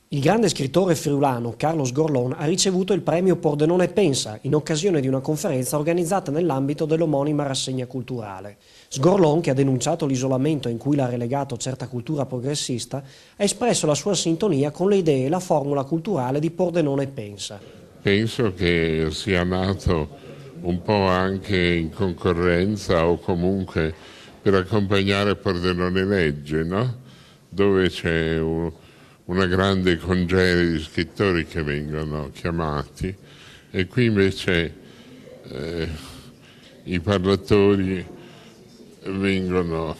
Il grande scrittore friulano Carlos Gorlón ha ricevuto il premio Pordenone Pensa in occasione di una conferenza organizzata nell'ambito dell'omonima rassegna culturale. Sgorlón, che ha denunciato l'isolamento in cui l'ha relegato certa cultura progressista, ha espresso la sua sintonia con le idee e la formula culturale di Pordenone Pensa. Penso che sia nato un po' anche in concorrenza o comunque per accompagnare Pordenone Legge, no? Dove c'è una grande congerie di scrittori che vengono chiamati e qui invece i parlatori vengono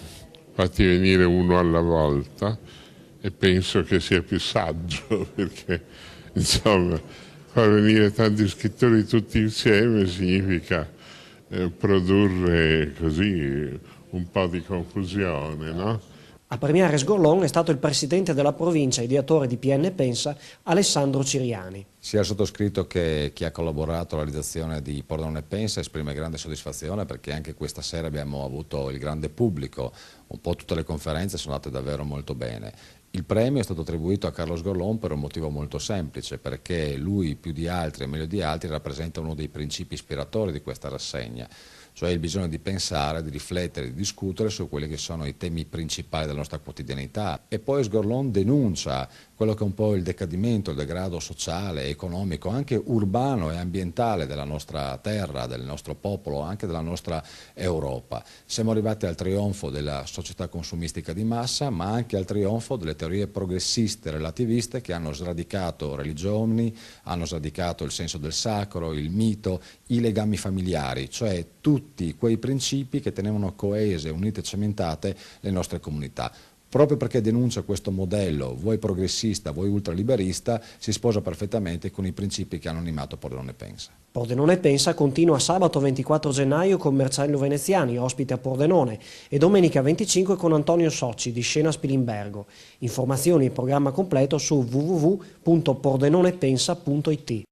fatti venire uno alla volta e penso che sia più saggio perché insomma far venire tanti scrittori tutti insieme significa produrre così un po' di confusione, no? A premiare Sgorlón è stato il presidente della provincia, ideatore di PN Pensa, Alessandro Ciriani. Sia il sottoscritto che chi ha collaborato alla realizzazione di Pordenone Pensa esprime grande soddisfazione perché anche questa sera abbiamo avuto il grande pubblico, un po' tutte le conferenze sono andate davvero molto bene. Il premio è stato attribuito a Carlos Gorlón per un motivo molto semplice, perché lui più di altri e meglio di altri rappresenta uno dei principi ispiratori di questa rassegna, cioè il bisogno di pensare, di riflettere, di discutere su quelli che sono i temi principali della nostra quotidianità. E poi Sgorlón denuncia quello che è un po' il decadimento, il degrado sociale, economico, anche urbano e ambientale della nostra terra, del nostro popolo, anche della nostra Europa. Siamo arrivati al trionfo della società consumistica di massa, ma anche al trionfo delle teorie progressiste, relativiste, che hanno sradicato religioni, hanno sradicato il senso del sacro, il mito, i legami familiari, cioè tutti quei principi che tenevano coese, unite e cementate le nostre comunità. Proprio perché denuncia questo modello, vuoi progressista, vuoi ultraliberista, si sposa perfettamente con i principi che hanno animato Pordenone Pensa. Pordenone Pensa continua sabato 24 gennaio con Marcello Veneziani, ospite a Pordenone, e domenica 25 con Antonio Socci di Scena Spilimbergo. Informazioni e programma completo su www.pordenonepensa.it.